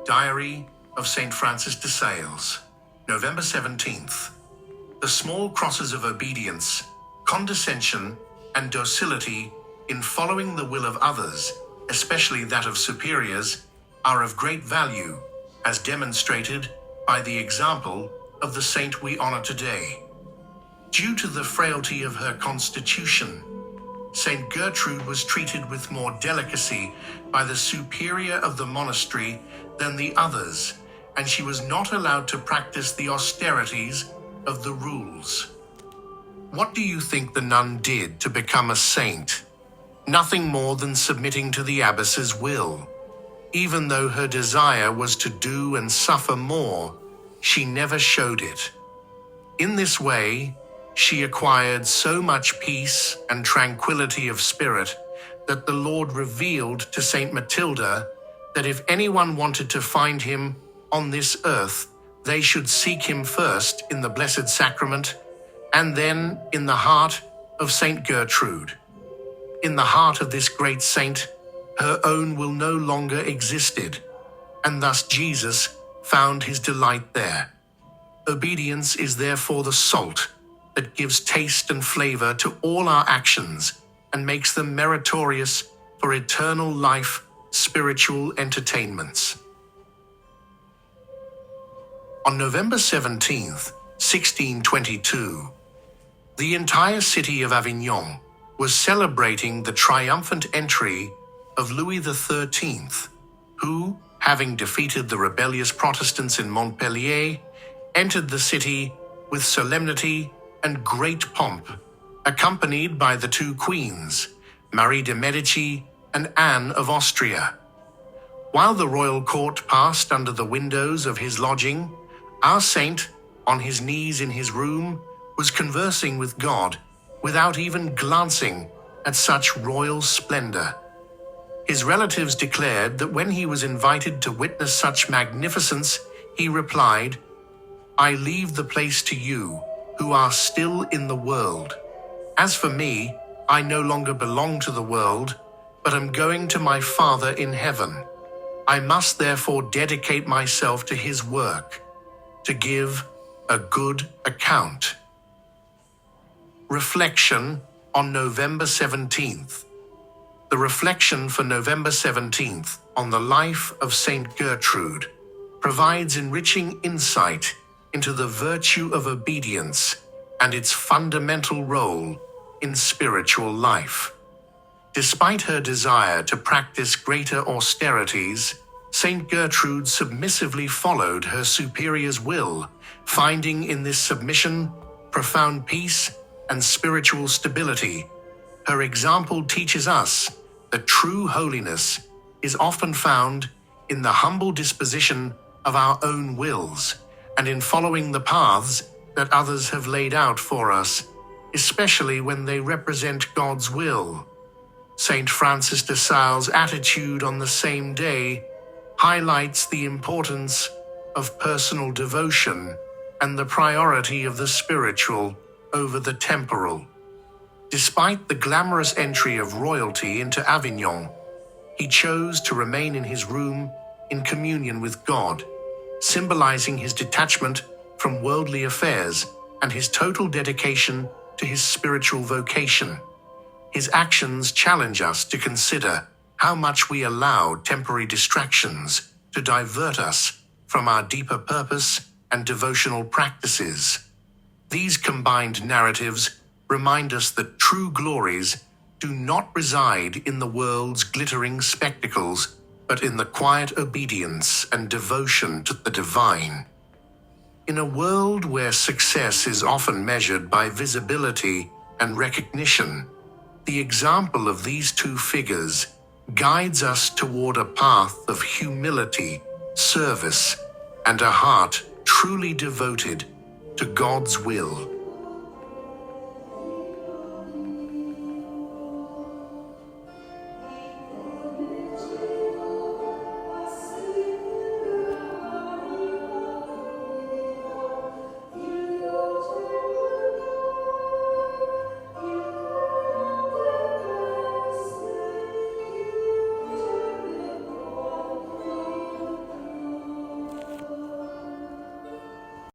Diary of St. Francis de Sales, November 17th. The small crosses of obedience, condescension, and docility in following the will of others, especially that of superiors, are of great value, as demonstrated by the example of the saint we honor today. Due to the frailty of her constitution, Saint Gertrude was treated with more delicacy by the superior of the monastery than the others, and she was not allowed to practice the austerities of the rules. What do you think the nun did to become a saint? Nothing more than submitting to the abbess's will. Even though her desire was to do and suffer more, she never showed it. In this way, she acquired so much peace and tranquility of spirit that the Lord revealed to Saint Matilda that if anyone wanted to find him on this earth, they should seek him first in the Blessed Sacrament and then in the heart of Saint Gertrude. In the heart of this great saint, her own will no longer existed, and thus Jesus found his delight there. Obedience is therefore the salt that gives taste and flavor to all our actions and makes them meritorious for eternal life, spiritual entertainments. On November 17th, 1622, the entire city of Avignon was celebrating the triumphant entry of Louis XIII, who, having defeated the rebellious Protestants in Montpellier, entered the city with solemnity and great pomp, accompanied by the two queens, Marie de Medici and Anne of Austria. While the royal court passed under the windows of his lodging, our saint, on his knees in his room, was conversing with God without even glancing at such royal splendor. His relatives declared that when he was invited to witness such magnificence, he replied, "I leave the place to you, who are still in the world. As for me, I no longer belong to the world, but am going to my Father in heaven. I must therefore dedicate myself to his work, to give a good account." Reflection on November 17th. The reflection for November 17th on the life of Saint Gertrude provides enriching insight into the virtue of obedience and its fundamental role in spiritual life. Despite her desire to practice greater austerities, Saint Gertrude submissively followed her superior's will, finding in this submission profound peace and spiritual stability. Her example teaches us that true holiness is often found in the humble disposition of our own wills and in following the paths that others have laid out for us, especially when they represent God's will. Saint Francis de Sales' attitude on the same day highlights the importance of personal devotion and the priority of the spiritual over the temporal. Despite the glamorous entry of royalty into Avignon, he chose to remain in his room in communion with God, symbolizing his detachment from worldly affairs and his total dedication to his spiritual vocation. His actions challenge us to consider how much we allow temporary distractions to divert us from our deeper purpose and devotional practices. These combined narratives remind us that true glories do not reside in the world's glittering spectacles, but in the quiet obedience and devotion to the divine. In a world where success is often measured by visibility and recognition, the example of these two figures guides us toward a path of humility, service, and a heart truly devoted to God's will.